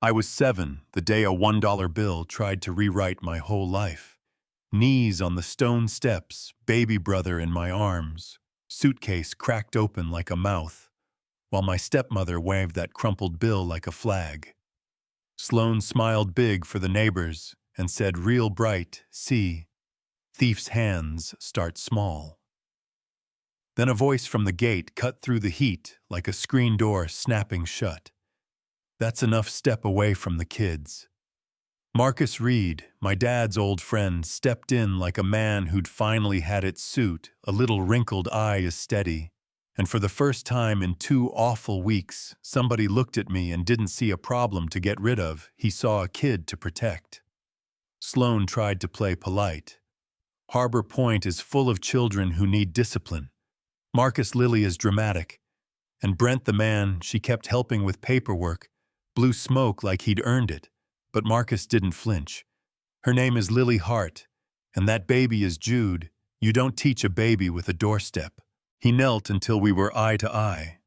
I was 7 the day a $1 bill tried to rewrite my whole life. Knees on the stone steps, baby brother in my arms, suitcase cracked open like a mouth, while my stepmother waved that crumpled bill like a flag. Sloane smiled big for the neighbors and said real bright, "See, thief's hands start small." Then a voice from the gate cut through the heat like a screen door snapping shut. "That's enough, step away from the kids." Marcus Reed, my dad's old friend, stepped in like a man who'd finally had it suit, a little wrinkled eye as steady. And for the first time in 2 awful weeks, somebody looked at me and didn't see a problem to get rid of, he saw a kid to protect. Sloane tried to play polite. Harbor Point is full of children who need discipline. Marcus Lily is dramatic. And Brent the man she kept helping with paperwork blew smoke like he'd earned it. But Marcus didn't flinch. "Her name is Lily Hart, and that baby is Jude. You don't teach a baby with a doorstep." He knelt until we were eye to eye.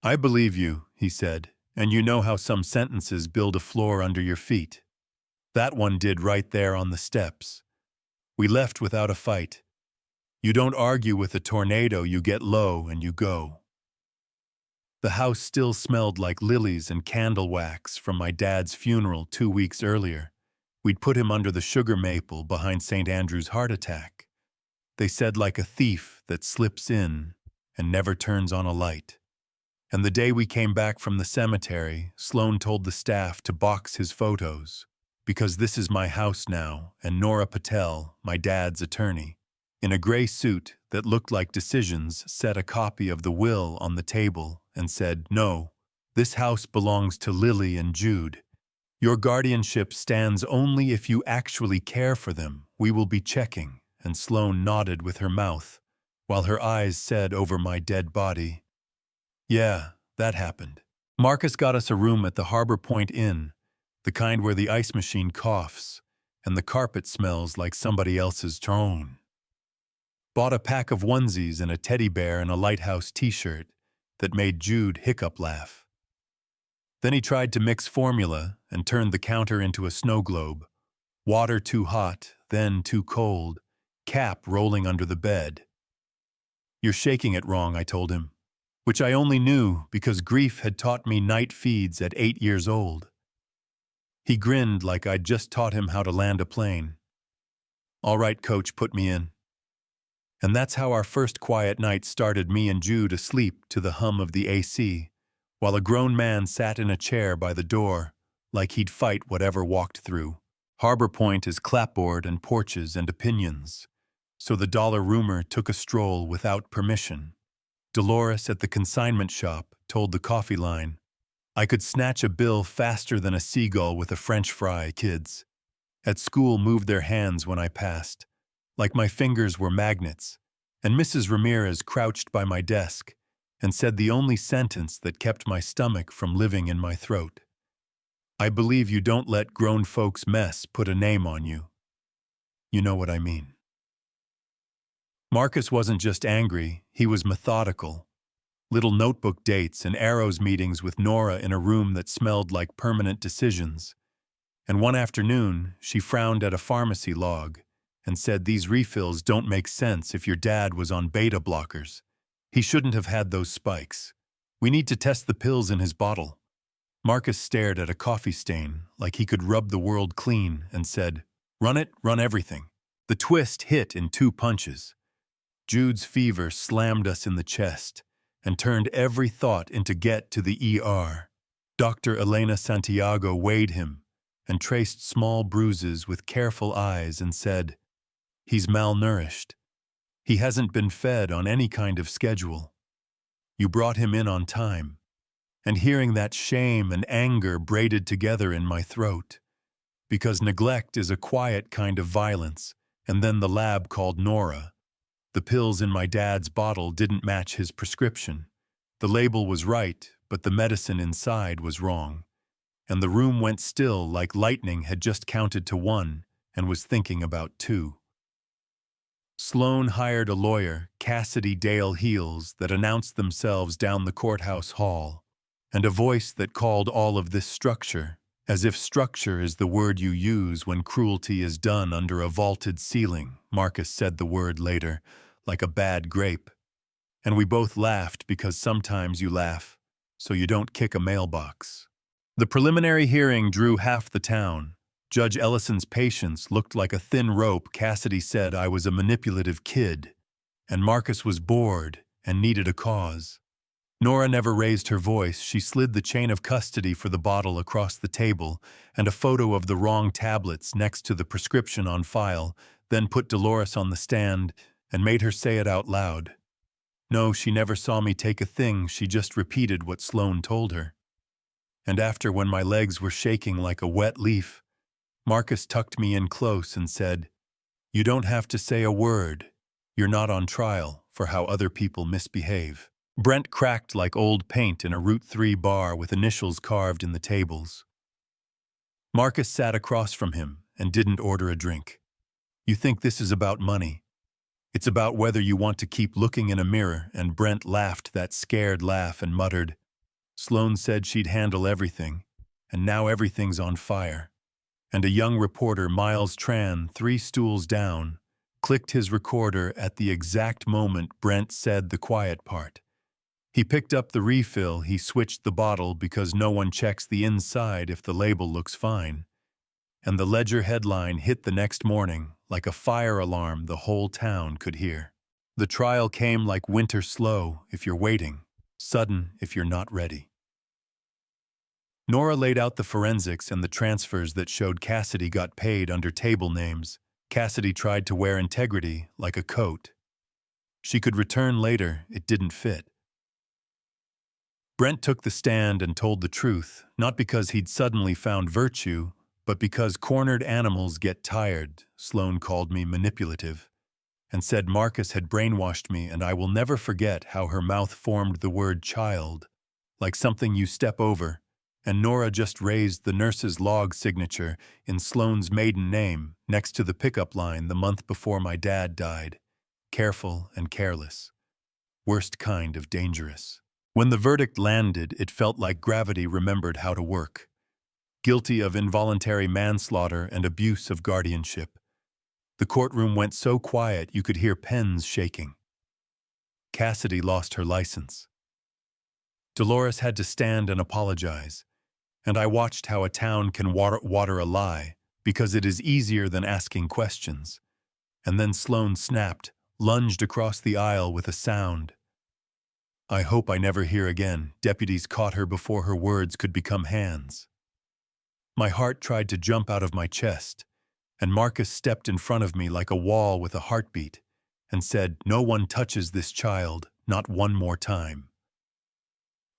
"I believe you," he said, "and you know how some sentences build a floor under your feet. That one did right there on the steps. We left without a fight. You don't argue with a tornado, you get low and you go." The house still smelled like lilies and candle wax from my dad's funeral 2 weeks earlier. We'd put him under the sugar maple behind St. Andrew's heart attack. They said like a thief that slips in and never turns on a light. And the day we came back from the cemetery, Sloane told the staff to box his photos, because this is my house now, and Nora Patel, my dad's attorney, in a gray suit that looked like decisions, set a copy of the will on the table and said, "No, this house belongs to Lily and Jude. Your guardianship stands only if you actually care for them. We will be checking." And Sloane nodded with her mouth, while her eyes said over my dead body, "Yeah, that happened." Marcus got us a room at the Harbor Point Inn, the kind where the ice machine coughs and the carpet smells like somebody else's tone. Bought a pack of onesies and a teddy bear and a Lighthouse t-shirt that made Jude hiccup laugh. Then he tried to mix formula and turned the counter into a snow globe. Water too hot, then too cold, cap rolling under the bed. "You're shaking it wrong," I told him, which I only knew because grief had taught me night feeds at 8 years old. He grinned like I'd just taught him how to land a plane. "All right, coach, put me in." And that's how our first quiet night started, me and Jude asleep to the hum of the AC, while a grown man sat in a chair by the door, like he'd fight whatever walked through. Harbor Point is clapboard and porches and opinions, so the dollar roomer took a stroll without permission. Dolores at the consignment shop told the coffee line, "I could snatch a bill faster than a seagull with a French fry, kids." At school moved their hands when I passed, like my fingers were magnets, and Mrs. Ramirez crouched by my desk and said the only sentence that kept my stomach from living in my throat. "I believe you don't let grown folks' mess put a name on you." You know what I mean. Marcus wasn't just angry, he was methodical. Little notebook dates and arrows meetings with Nora in a room that smelled like permanent decisions. And one afternoon, she frowned at a pharmacy log and said these refills don't make sense if your dad was on beta blockers. He shouldn't have had those spikes. We need to test the pills in his bottle. Marcus stared at a coffee stain like he could rub the world clean and said, "Run it, run everything." The twist hit in 2 punches. Jude's fever slammed us in the chest and turned every thought into get to the ER. Dr. Elena Santiago weighed him and traced small bruises with careful eyes and said, "He's malnourished. He hasn't been fed on any kind of schedule. You brought him in on time." And hearing that shame and anger braided together in my throat, because neglect is a quiet kind of violence, and then the lab called Nora. The pills in my dad's bottle didn't match his prescription. The label was right, but the medicine inside was wrong. And the room went still like lightning had just counted to 1 and was thinking about 2. Sloane hired a lawyer, Cassidy Dale Heels, that announced themselves down the courthouse hall, and a voice that called all of this structure As if structure is the word you use when cruelty is done under a vaulted ceiling, Marcus said the word later, like a bad grape. And we both laughed because sometimes you laugh, so you don't kick a mailbox. The preliminary hearing drew half the town. Judge Ellison's patience looked like a thin rope. Cassidy said I was a manipulative kid, and Marcus was bored and needed a cause. Nora never raised her voice. She slid the chain of custody for the bottle across the table and a photo of the wrong tablets next to the prescription on file, then put Dolores on the stand and made her say it out loud. No, she never saw me take a thing. She just repeated what Sloane told her. And after, when my legs were shaking like a wet leaf, Marcus tucked me in close and said, "You don't have to say a word. You're not on trial for how other people misbehave." Brent cracked like old paint in a Route 3 bar with initials carved in the tables. Marcus sat across from him and didn't order a drink. "You think this is about money? It's about whether you want to keep looking in a mirror," and Brent laughed that scared laugh and muttered, "Sloane said she'd handle everything, and now everything's on fire." And a young reporter, Miles Tran, 3 stools down, clicked his recorder at the exact moment Brent said the quiet part. He picked up the refill. He switched the bottle because no one checks the inside if the label looks fine. And the Ledger headline hit the next morning like a fire alarm the whole town could hear. The trial came like winter slow if you're waiting, sudden if you're not ready. Nora laid out the forensics and the transfers that showed Cassidy got paid under table names. Cassidy tried to wear integrity like a coat. She could return later, it didn't fit. Brent took the stand and told the truth, not because he'd suddenly found virtue, but because cornered animals get tired. Sloane called me manipulative and said Marcus had brainwashed me, and I will never forget how her mouth formed the word child, like something you step over, and Nora just raised the nurse's log signature in Sloane's maiden name next to the pickup line the month before my dad died. Careful and careless. Worst kind of dangerous. When the verdict landed, it felt like gravity remembered how to work. Guilty of involuntary manslaughter and abuse of guardianship. The courtroom went so quiet you could hear pens shaking. Cassidy lost her license. Dolores had to stand and apologize, and I watched how a town can water a lie because it is easier than asking questions. And then Sloane snapped, lunged across the aisle with a sound. I hope I never hear again. Deputies caught her before her words could become hands. My heart tried to jump out of my chest, and Marcus stepped in front of me like a wall with a heartbeat and said, "No one touches this child, not one more time."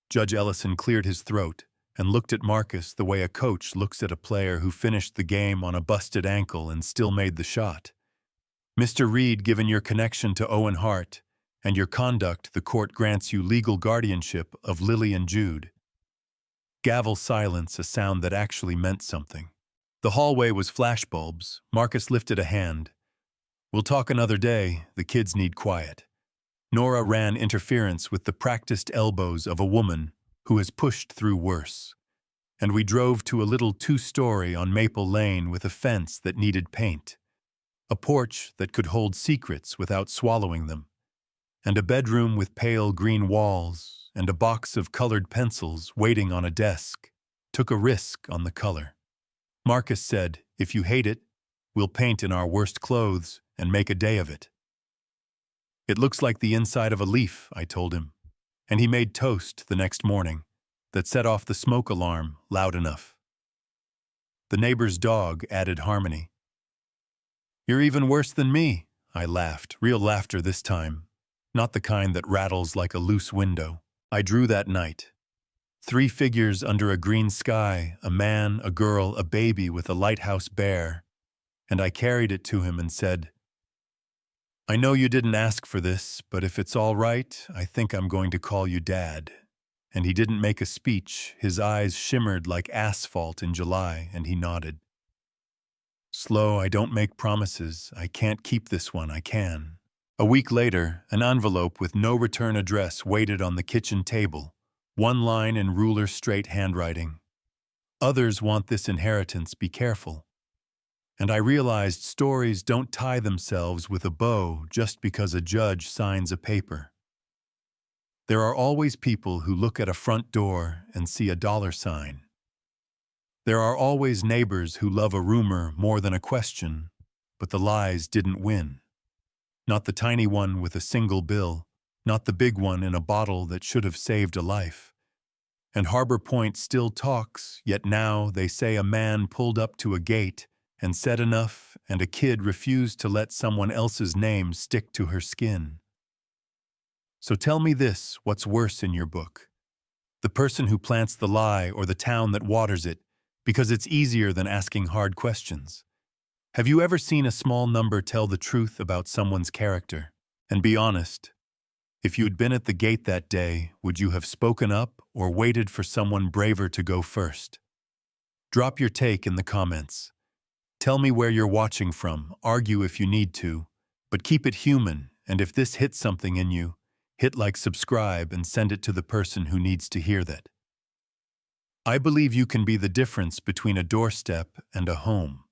Judge Ellison cleared his throat and looked at Marcus the way a coach looks at a player who finished the game on a busted ankle and still made the shot. "Mr. Reed, given your connection to Owen Hart and your conduct, the court grants you legal guardianship of Lily and Jude." Gavel silence, a sound that actually meant something. The hallway was flashbulbs. Marcus lifted a hand. "We'll talk another day. The kids need quiet." Nora ran interference with the practiced elbows of a woman who has pushed through worse. And we drove to a little 2-story on Maple Lane with a fence that needed paint, a porch that could hold secrets without swallowing them, and a bedroom with pale green walls and a box of colored pencils waiting on a desk. Took a risk on the color. Marcus said, "If you hate it, we'll paint in our worst clothes and make a day of it." "It looks like the inside of a leaf," I told him, and he made toast the next morning that set off the smoke alarm loud enough. The neighbor's dog added harmony. "You're even worse than me," I laughed, real laughter this time, not the kind that rattles like a loose window. I drew that night. 3 figures under a green sky, a man, a girl, a baby with a lighthouse bear, and I carried it to him and said, "I know you didn't ask for this, but if it's all right, I think I'm going to call you Dad." And he didn't make a speech. His eyes shimmered like asphalt in July, and he nodded. "Slow, I don't make promises. I can't keep this one, I can." A week later, an envelope with no return address waited on the kitchen table, 1 line in ruler-straight handwriting. Others want this inheritance, be careful. And I realized stories don't tie themselves with a bow just because a judge signs a paper. There are always people who look at a front door and see a dollar sign. There are always neighbors who love a rumor more than a question, but the lies didn't win. Not the tiny one with a single bill, not the big one in a bottle that should have saved a life. And Harbor Point still talks, yet now they say a man pulled up to a gate and said enough, and a kid refused to let someone else's name stick to her skin. So tell me this, what's worse in your book? The person who plants the lie or the town that waters it, because it's easier than asking hard questions. Have you ever seen a small number tell the truth about someone's character? And be honest, if you'd been at the gate that day, would you have spoken up or waited for someone braver to go first? Drop your take in the comments. Tell me where you're watching from, argue if you need to, but keep it human, and if this hits something in you, hit like, subscribe, and send it to the person who needs to hear that. I believe you can be the difference between a doorstep and a home.